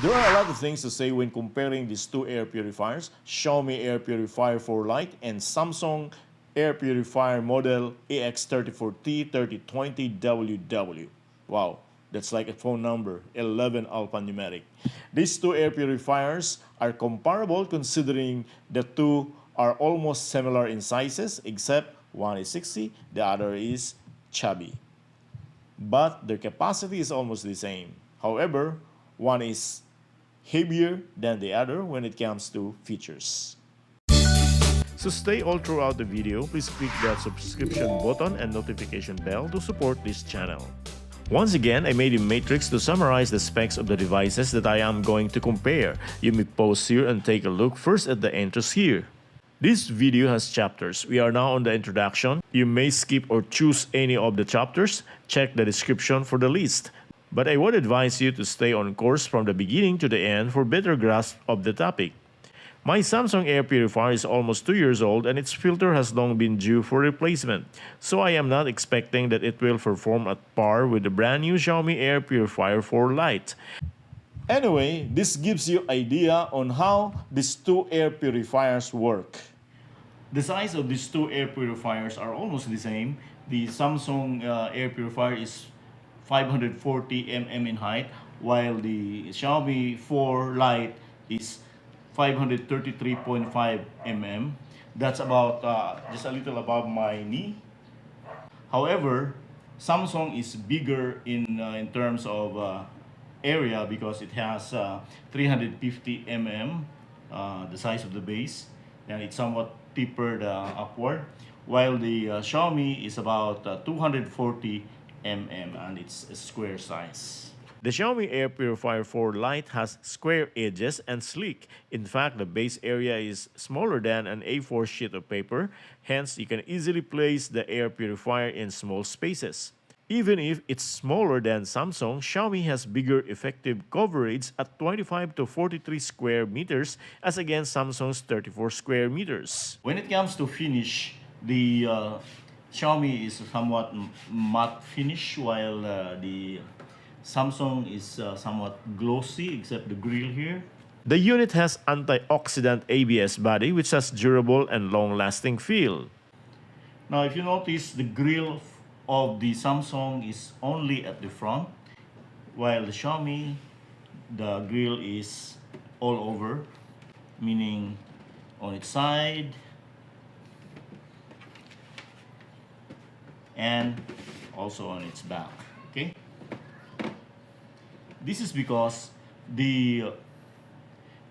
There are a lot of things to say when comparing these two air purifiers, Xiaomi Air Purifier for Lite and Samsung Air Purifier model AX34T3020WW. Wow, that's like a phone number, 11 alphanumeric. These two air purifiers are comparable considering the two are almost similar in sizes except one is 60, the other is chubby. But their capacity is almost the same. However, one is heavier than the other when it comes to features. So stay all throughout the video. Please click that subscription button and notification bell to support this channel. Once again, I made a matrix to summarize the specs of the devices that I am going to compare. You may pause here and take a look first at the entries here. This video has chapters. We are now on the introduction. You may skip or choose any of the chapters. Check the description for the list. But I would advise you to stay on course from the beginning to the end for better grasp of the topic. My Samsung Air Purifier is almost 2 years old and its filter has long been due for replacement, so I am not expecting that it will perform at par with the brand new Xiaomi Air Purifier for Lite. Anyway, this gives you idea on how these two air purifiers work. The size of these two air purifiers are almost the same. The Samsung Air Purifier is 540 mm in height, while the Xiaomi 4 Lite is 533.5 mm. That's about just a little above my knee. However, Samsung is bigger in terms of area because it has 350 mm, the size of the base, and it's somewhat tapered upward, while the Xiaomi is about 240 mm and it's a square size. The Xiaomi Air Purifier 4 Lite has square edges and sleek. In fact, the base area is smaller than an A4 sheet of paper, hence you can easily place the air purifier in small spaces. Even if it's smaller than Samsung, Xiaomi has bigger effective coverage at 25 to 43 square meters as against Samsung's 34 square meters. When it comes to finish, the Xiaomi is somewhat matte finish, while the Samsung is somewhat glossy except the grill here. The unit has antioxidant ABS body which has durable and long-lasting feel. Now if you notice, the grill of the Samsung is only at the front, while the Xiaomi, the grill is all over, meaning on its side and also on its back. Okay, this is because the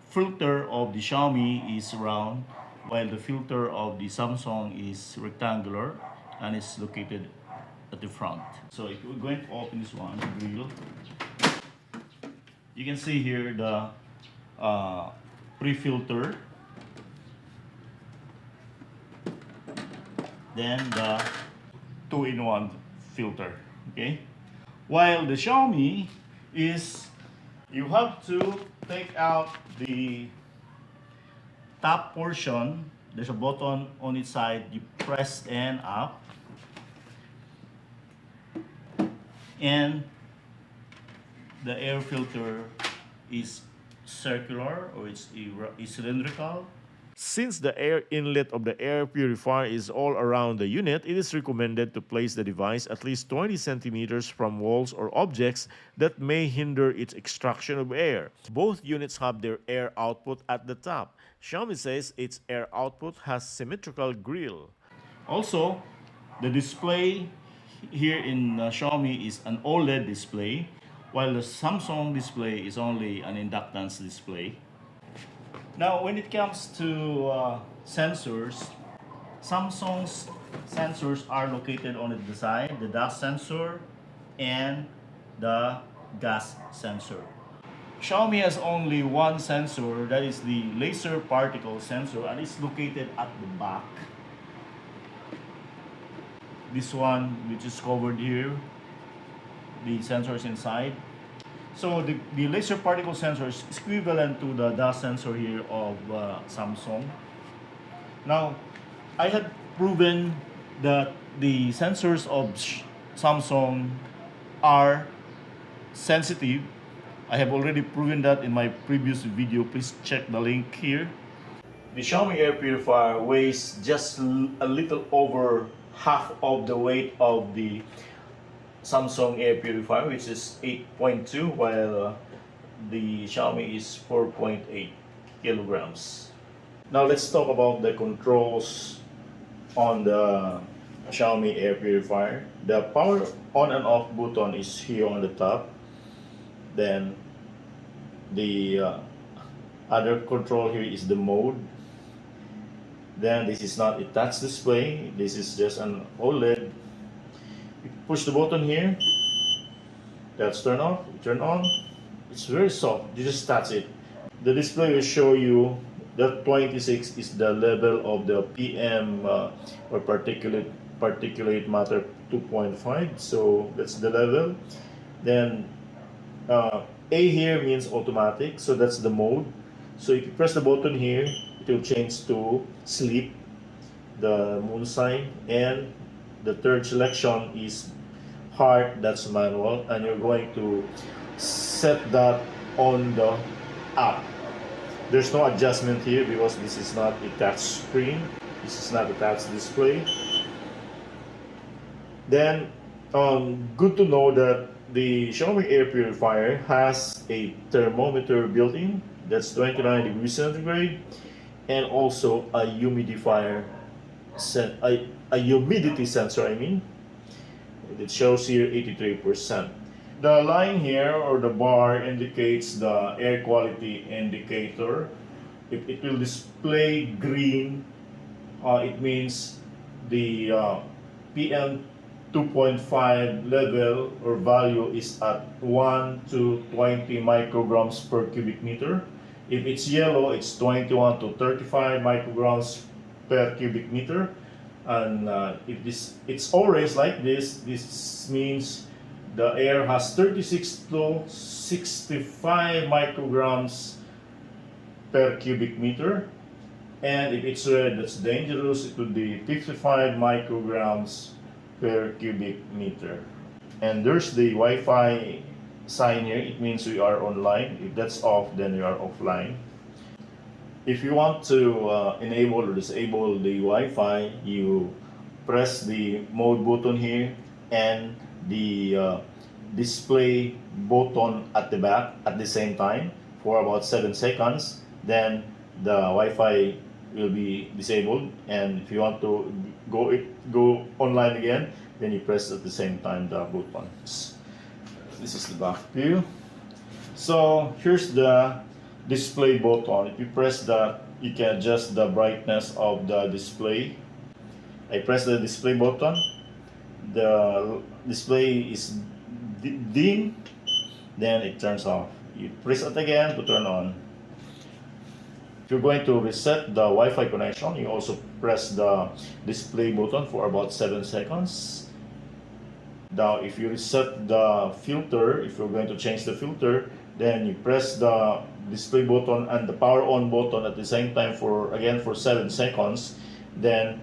filter of the Xiaomi is round, while the filter of the Samsung is rectangular and is located at the front. So if we're going to open this one, the grill, you can see here the pre-filter, then the 2-in-1 filter. Okay, while the Xiaomi is, you have to take out the top portion. There's a button on its side, you press and up, and the air filter is circular, or it's cylindrical. Since the air inlet of the air purifier is all around the unit, it is recommended to place the device at least 20 centimeters from walls or objects that may hinder its extraction of air. Both units have their air output at the top. Xiaomi says its air output has symmetrical grill. Also, the display here in Xiaomi is an OLED display, while the Samsung display is only an inductance display. Now, when it comes to sensors, Samsung's sensors are located on the side, the dust sensor and the gas sensor. Xiaomi has only one sensor, that is the laser particle sensor, and it's located at the back. This one, which is covered here, the sensor is inside. So the laser particle sensor is equivalent to the dust sensor here of Samsung. Now, I had proven that the sensors of Samsung are sensitive I have already proven that in my previous video. Please check the link here. The Xiaomi Air Purifier weighs just a little over half of the weight of the Samsung Air Purifier, which is 8.2, while the Xiaomi is 4.8 kilograms. Now let's talk about the controls on the Xiaomi Air Purifier. The power on and off button is here on the top. Then the other control here is the mode. Then this is not a touch display, this is just an OLED. You push the button here, that's turn off, turn on. It's very soft, you just touch it. The display will show you that 26 is the level of the PM or particulate matter 2.5, so that's the level. Then A here means automatic, so that's the mode. So if you press the button here, it will change to sleep, the moon sign, and the third selection is heart, that's manual, and you're going to set that on the app. There's no adjustment here because this is not a touch screen, this is not a touch display. Then good to know that the Xiaomi Air Purifier has a thermometer built-in, that's 29 degrees centigrade, and also a humidifier, a humidity sensor, I mean. It shows here 83%. The line here or the bar indicates the air quality indicator. If it will display green, it means the PM 2.5 level or value is at 1 to 20 micrograms per cubic meter. If it's yellow, it's 21 to 35 micrograms per cubic meter. And if it's orange like this means the air has 36 to 65 micrograms per cubic meter. And if it's red, that's dangerous. It would be 55 micrograms per cubic meter. And there's the Wi-Fi sign here. It means we are online. If that's off, then we are offline. If you want to enable or disable the Wi-Fi, you press the mode button here and the display button at the back at the same time for about 7 seconds. Then the Wi-Fi will be disabled, and if you want to go online again, then you press at the same time the buttons. This is the back view. So here's the display button. If you press that, you can adjust the brightness of the display. I press the display button, the display is dim, then it turns off. You press it again to turn on. If you're going to reset the Wi-Fi connection, you also press the display button for about 7 seconds. Now, if you reset the filter, if you're going to change the filter, then you press the display button and the power on button at the same time for 7 seconds. Then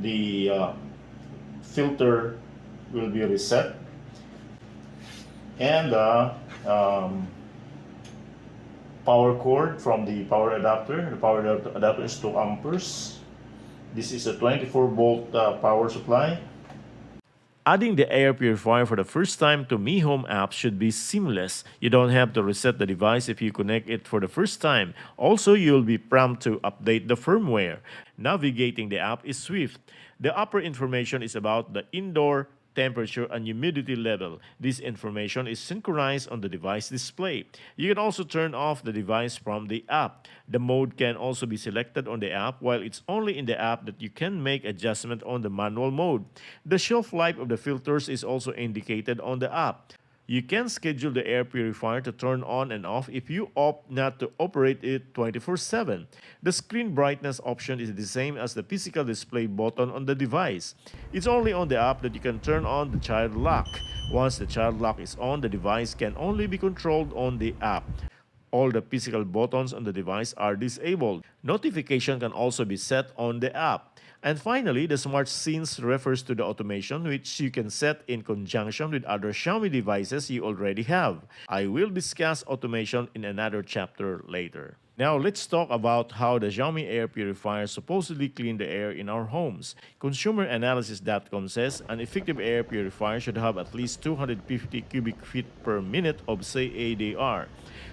the filter will be reset, and power cord from the power adapter. The power adapter is 2 amperes. This is a 24-volt power supply. Adding the air purifier for the first time to Mi Home app should be seamless. You don't have to reset the device if you connect it for the first time. Also, you'll be prompted to update the firmware. Navigating the app is swift. The upper information is about the indoor temperature and humidity level. This information is synchronized on the device display. You can also turn off the device from the app. The mode can also be selected on the app, while it's only in the app that you can make adjustment on the manual mode. The shelf life of the filters is also indicated on the app. You can schedule the air purifier to turn on and off if you opt not to operate it 24/7. The screen brightness option is the same as the physical display button on the device. It's only on the app that you can turn on the child lock. Once the child lock is on, the device can only be controlled on the app. all the physical buttons on the device are disabled. Notification can also be set on the app. And finally, the Smart Scenes refers to the automation which you can set in conjunction with other Xiaomi devices you already have. I will discuss automation in another chapter later. Now, let's talk about how the Xiaomi Air Purifier supposedly clean the air in our homes. ConsumerAnalysis.com says an effective air purifier should have at least 250 cubic feet per minute of CADR.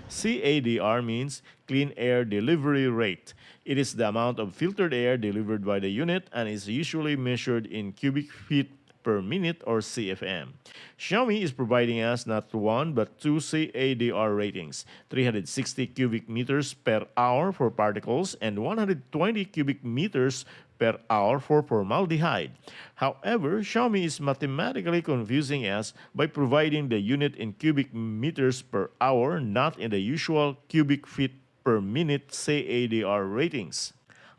CADR means clean air delivery rate. It is the amount of filtered air delivered by the unit and is usually measured in cubic feet per minute or CFM. Xiaomi is providing us not one but two CADR ratings, 360 cubic meters per hour for particles and 120 cubic meters per hour for formaldehyde. However, Xiaomi is mathematically confusing us by providing the unit in cubic meters per hour, not in the usual cubic feet per minute CADR ratings.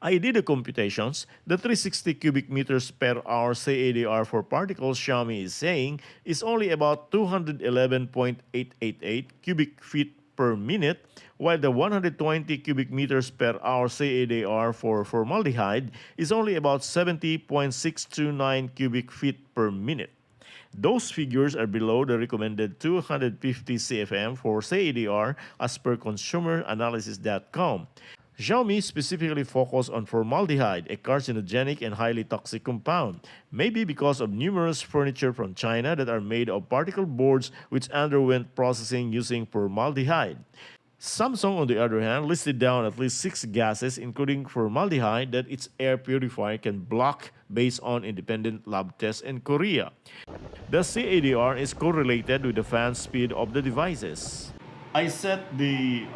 I did the computations. The 360 cubic meters per hour CADR for particles Xiaomi is saying is only about 211.888 cubic feet per minute, while the 120 cubic meters per hour CADR for formaldehyde is only about 70.629 cubic feet per minute. Those figures are below the recommended 250 CFM for CADR as per ConsumerAnalysis.com. Xiaomi specifically focused on formaldehyde, a carcinogenic and highly toxic compound, maybe because of numerous furniture from China that are made of particle boards which underwent processing using formaldehyde. Samsung, on the other hand, listed down at least 6 gases, including formaldehyde, that its air purifier can block based on independent lab tests in Korea. The CADR is correlated with the fan speed of the devices. I set the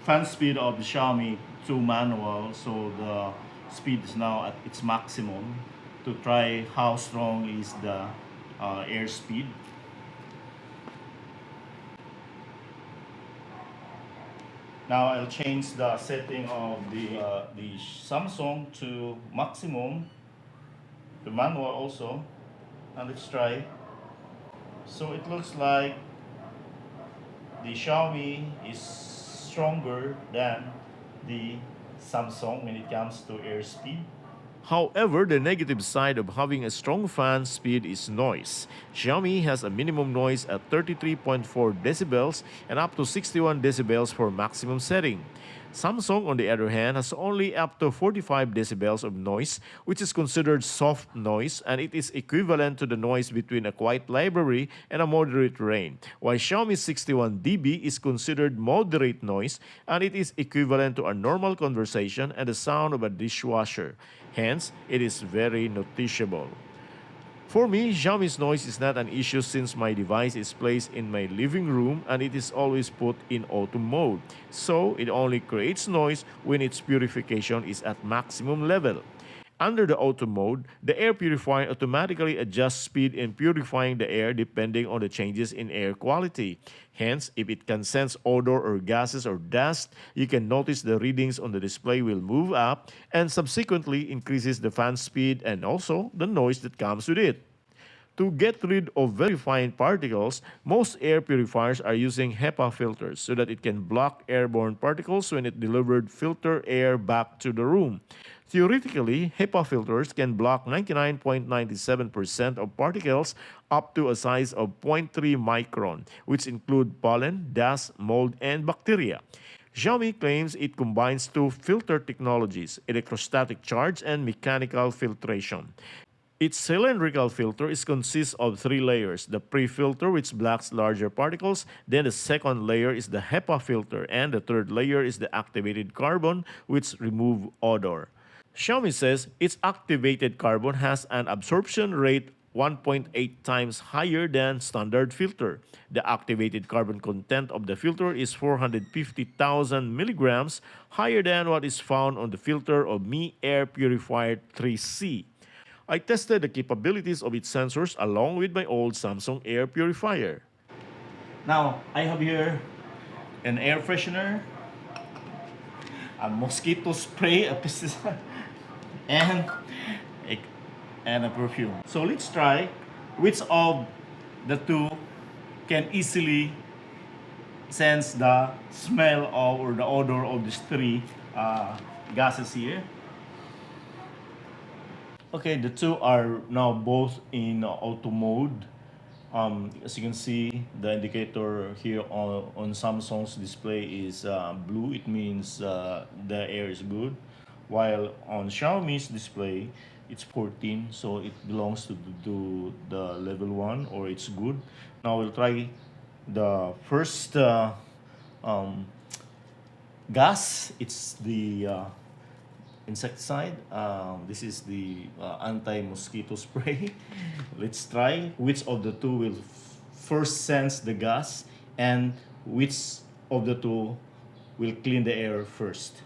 fan speed of the Xiaomi to manual, so the speed is now at its maximum to try how strong is the air speed. Now I'll change the setting of the Samsung to maximum, the manual also, and let's try. So it looks like the Xiaomi is stronger than the Samsung when it comes to air speed. However, the negative side of having a strong fan speed is noise. Xiaomi has a minimum noise at 33.4 decibels and up to 61 decibels for maximum setting. Samsung, on the other hand, has only up to 45 decibels of noise, which is considered soft noise, and it is equivalent to the noise between a quiet library and a moderate rain, while Xiaomi's 61 dB is considered moderate noise, and it is equivalent to a normal conversation and the sound of a dishwasher. Hence, it is very noticeable. For me, Xiaomi's noise is not an issue since my device is placed in my living room and it is always put in auto mode. So, it only creates noise when its purification is at maximum level. Under the auto mode, the air purifier automatically adjusts speed in purifying the air depending on the changes in air quality. Hence, if it can sense odor or gases or dust, you can notice the readings on the display will move up and subsequently increases the fan speed and also the noise that comes with it. To get rid of very fine particles, most air purifiers are using HEPA filters so that it can block airborne particles when it delivered filter air back to the room. Theoretically, HEPA filters can block 99.97% of particles up to a size of 0.3 micron, which include pollen, dust, mold, and bacteria. Xiaomi claims it combines two filter technologies, electrostatic charge and mechanical filtration. Its cylindrical filter consists of 3 layers. The pre-filter, which blocks larger particles, then the second layer is the HEPA filter, and the third layer is the activated carbon, which remove odor. Xiaomi says its activated carbon has an absorption rate 1.8 times higher than standard filter. The activated carbon content of the filter is 450,000 milligrams, higher than what is found on the filter of Mi Air Purifier 3C. I tested the capabilities of its sensors along with my old Samsung Air Purifier. Now, I have here an air freshener, a mosquito spray, a pesticide, and a perfume. So let's try which of the two can easily sense the smell of or the odor of these three gases here. Okay, the two are now both in auto mode. As you can see, the indicator here on Samsung's display is blue. It means the air is good. While on Xiaomi's display, it's 14, so it belongs to the level 1 or it's good. Now we'll try the first um, gas. It's the insecticide. This is the anti-mosquito spray. Let's try which of the two will first sense the gas and which of the two will clean the air first.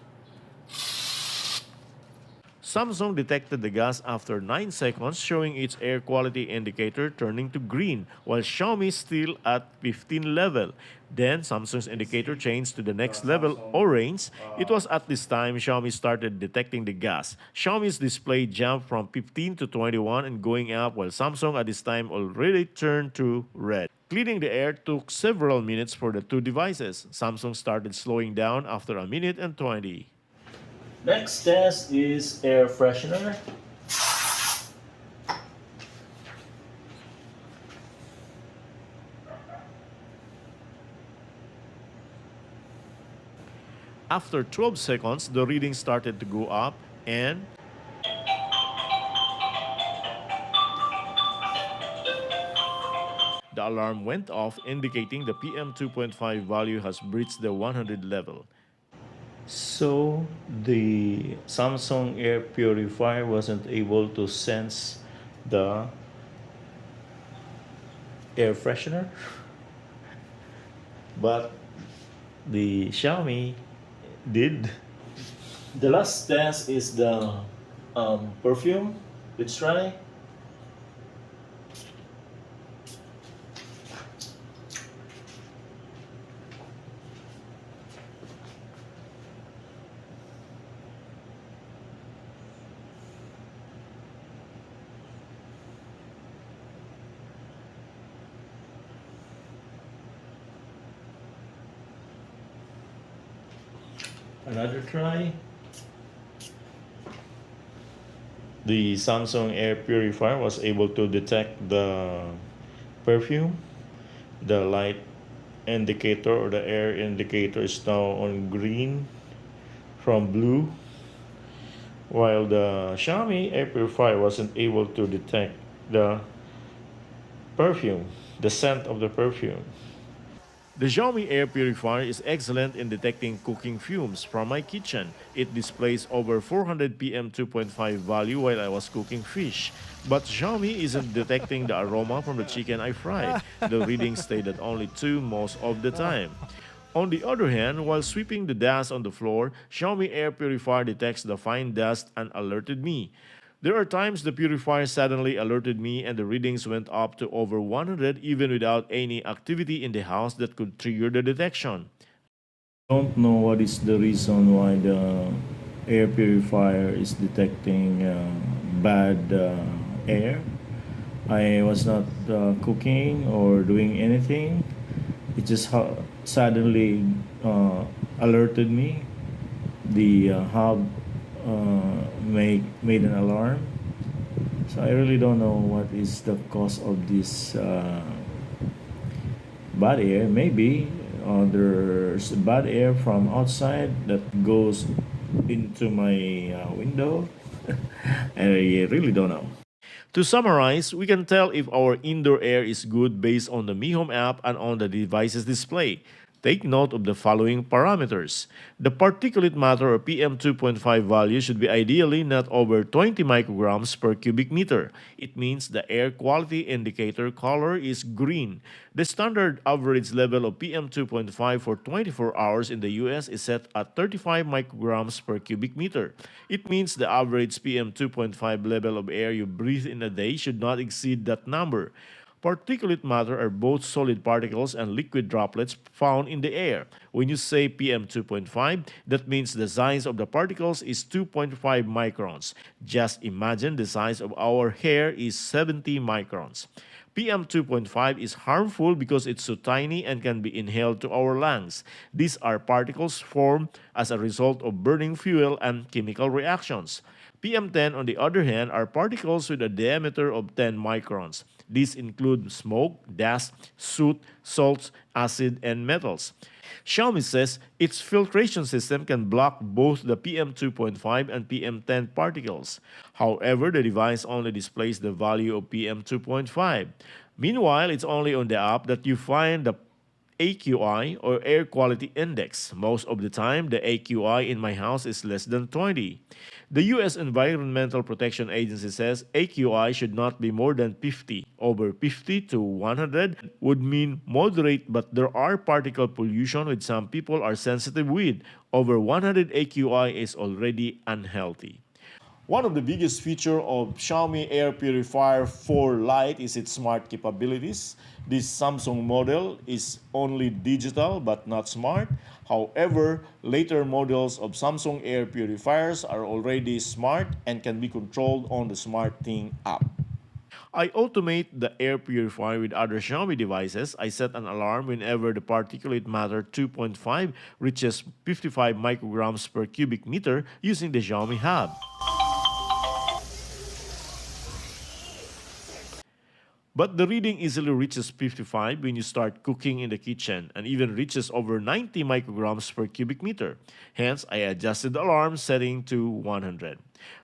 Samsung detected the gas after 9 seconds, showing its air quality indicator turning to green, while Xiaomi is still at 15 level. Then Samsung's indicator changed to the next level, orange. It was at this time Xiaomi started detecting the gas. Xiaomi's display jumped from 15 to 21 and going up, while Samsung at this time already turned to red. Cleaning the air took several minutes for the two devices. Samsung started slowing down after a minute and 20. Next test is air freshener. After 12 seconds, the reading started to go up and the alarm went off, indicating the PM 2.5 value has breached the 100 level. So the Samsung Air Purifier wasn't able to sense the air freshener, but the Xiaomi did. The last test is the perfume. Let's try. Another try. The Samsung Air Purifier was able to detect the perfume. The light indicator or the air indicator is now on green from blue, while the Xiaomi Air Purifier wasn't able to detect the perfume, the scent of the perfume. The Xiaomi Air Purifier is excellent in detecting cooking fumes from my kitchen. It displays over 400 PM 2.5 value while I was cooking fish. But Xiaomi isn't detecting the aroma from the chicken I fried. The reading stayed at only 2 most of the time. On the other hand, while sweeping the dust on the floor, Xiaomi Air Purifier detects the fine dust and alerted me. There are times the purifier suddenly alerted me and the readings went up to over 100 even without any activity in the house that could trigger the detection. Don't know what is the reason why the air purifier is detecting bad air. I was not cooking or doing anything. It just suddenly alerted me. The hub made an alarm. So I really don't know what is the cause of this bad air. Maybe there's bad air from outside that goes into my window. I really don't know. To summarize, we can tell if our indoor air is good based on the Mi Home app and on the device's display. Take note of the following parameters. The particulate matter or PM 2.5 value should be ideally not over 20 micrograms per cubic meter. It means the air quality indicator color is green. The standard average level of PM 2.5 for 24 hours in the US is set at 35 micrograms per cubic meter. It means the average PM 2.5 level of air you breathe in a day should not exceed that number. Particulate matter are both solid particles and liquid droplets found in the air. When you say PM 2.5, that means the size of the particles is 2.5 microns. Just imagine the size of our hair is 70 microns. PM2.5 is harmful because it's so tiny and can be inhaled to our lungs. These are particles formed as a result of burning fuel and chemical reactions. PM10, on the other hand, are particles with a diameter of 10 microns. These include smoke, dust, soot, salts, acid, and metals. Xiaomi says its filtration system can block both the PM2.5 and PM10 particles. However, the device only displays the value of PM2.5. Meanwhile, it's only on the app that you find the AQI or Air Quality Index. Most of the time, the AQI in my house is less than 20. The US Environmental Protection Agency says AQI should not be more than 50. Over 50 to 100 would mean moderate, but there are particle pollution which some people are sensitive with. Over 100 AQI is already unhealthy. One of the biggest features of Xiaomi Air Purifier 4 Lite is its smart capabilities. This Samsung model is only digital but not smart. However, later models of Samsung Air Purifiers are already smart and can be controlled on the SmartThing app. I automate the air purifier with other Xiaomi devices. I set an alarm whenever the particulate matter 2.5 reaches 55 micrograms per cubic meter using the Xiaomi Hub. But the reading easily reaches 55 when you start cooking in the kitchen and even reaches over 90 micrograms per cubic meter. Hence, I adjusted the alarm setting to 100.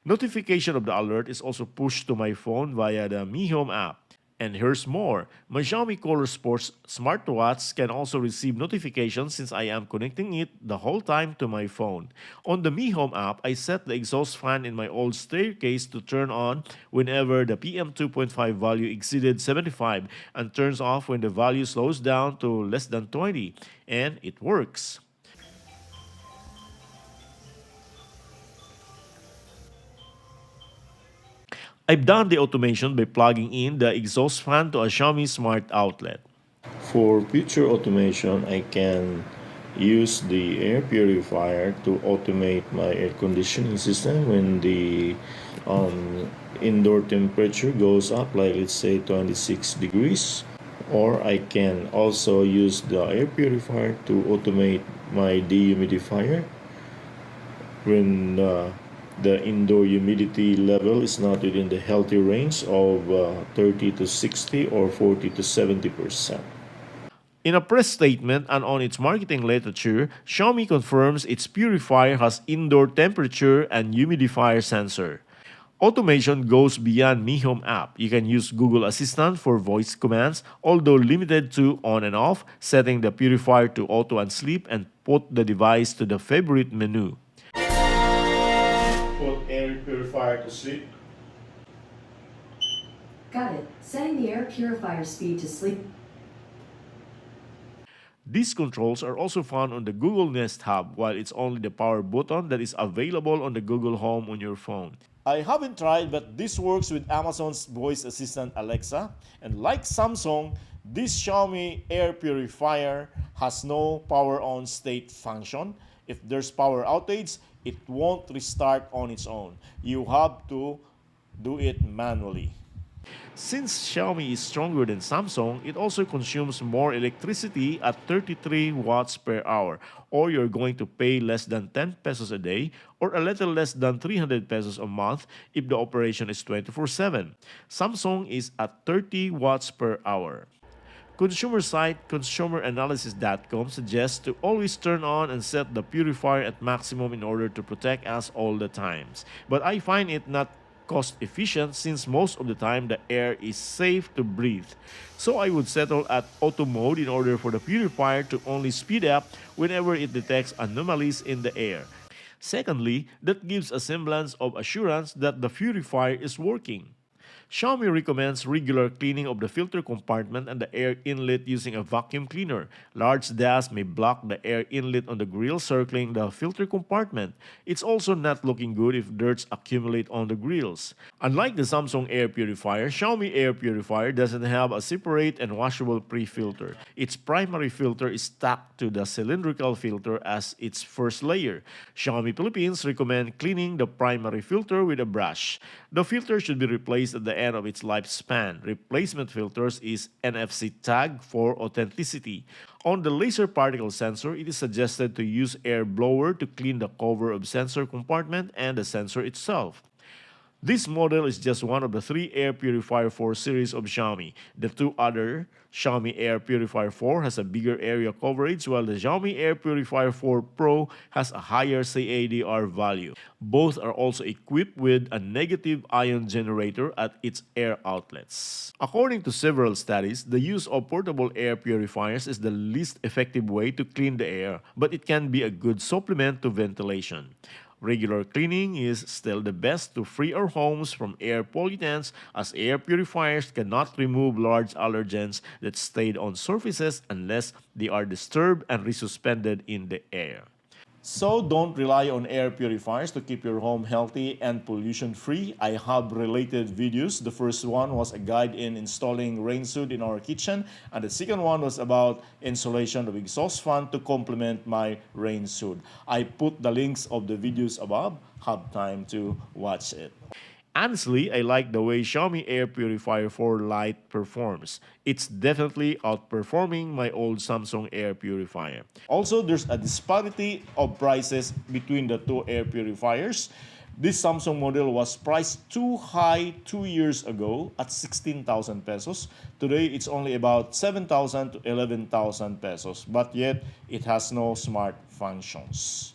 Notification of the alert is also pushed to my phone via the Mi Home app. And here's more. My Xiaomi Color Sports smartwatch can also receive notifications since I am connecting it the whole time to my phone. On the Mi Home app, I set the exhaust fan in my old staircase to turn on whenever the PM2.5 value exceeded 75 and turns off when the value slows down to less than 20. And it works. I've done the automation by plugging in the exhaust fan to a Xiaomi smart outlet. For future automation, I can use the air purifier to automate my air conditioning system when the indoor temperature goes up, like let's say 26 degrees. Or I can also use the air purifier to automate my dehumidifier when the indoor humidity level is not within the healthy range of 30 to 60 or 40 to 70%. In a press statement and on its marketing literature, Xiaomi confirms its purifier has indoor temperature and humidifier sensor. Automation goes beyond Mi Home app. You can use Google Assistant for voice commands, although limited to on and off, setting the purifier to auto and sleep and put the device to the favorite menu. Put air purifier to sleep. Got it. Setting the air purifier speed to sleep. These controls are also found on the Google Nest Hub, while it's only the power button that is available on the Google Home on your phone. I haven't tried, but this works with Amazon's voice assistant Alexa. And like Samsung, this Xiaomi Air Purifier has no power on state function. If there's power outage, it won't restart on its own. You have to do it manually. Since Xiaomi is stronger than Samsung, it also consumes more electricity at 33 watts per hour, or you're going to pay less than 10 pesos a day or a little less than 300 pesos a month if the operation is 24/7. Samsung is at 30 watts per hour. Consumer site consumeranalysis.com suggests to always turn on and set the purifier at maximum in order to protect us all the times. But I find it not cost efficient since most of the time the air is safe to breathe. So I would settle at auto mode in order for the purifier to only speed up whenever it detects anomalies in the air. Secondly, that gives a semblance of assurance that the purifier is working. Xiaomi recommends regular cleaning of the filter compartment and the air inlet using a vacuum cleaner. Large dust may block the air inlet on the grill circling the filter compartment. It's also not looking good if dirt accumulate on the grills. Unlike the Samsung Air Purifier, Xiaomi Air Purifier doesn't have a separate and washable pre-filter. Its primary filter is stuck to the cylindrical filter as its first layer. Xiaomi Philippines recommend cleaning the primary filter with a brush. The filter should be replaced at the end of its lifespan. Replacement filters is NFC tag for authenticity. On the laser particle sensor, it is suggested to use air blower to clean the cover of sensor compartment and the sensor itself. This model is just one of the 3 Air Purifier 4 series of Xiaomi. The 2 other, Xiaomi Air Purifier 4 has a bigger area coverage while the Xiaomi Air Purifier 4 Pro has a higher CADR value. Both are also equipped with a negative ion generator at its air outlets. According to several studies, the use of portable air purifiers is the least effective way to clean the air, but it can be a good supplement to ventilation. Regular cleaning is still the best to free our homes from air pollutants as air purifiers cannot remove large allergens that stayed on surfaces unless they are disturbed and resuspended in the air. So don't rely on air purifiers to keep your home healthy and pollution-free. I have related videos. The first one was a guide in installing rain suit in our kitchen, and the second one was about installation of exhaust fan to complement my rain suit. I put the links of the videos above. Have time to watch it. Honestly, I like the way Xiaomi Air Purifier 4 Lite performs. It's definitely outperforming my old Samsung Air Purifier. Also, there's a disparity of prices between the 2 air purifiers. This Samsung model was priced too high 2 years ago at 16,000 pesos. Today, it's only about 7,000 to 11,000 pesos, but yet it has no smart functions.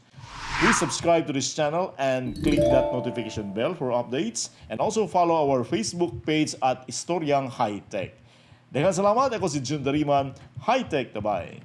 Please subscribe to this channel and click that notification bell for updates. And also follow our Facebook page at Istoryang High Tech. Daghang salamat, ako si Jun Tariman. High Tech, tabay!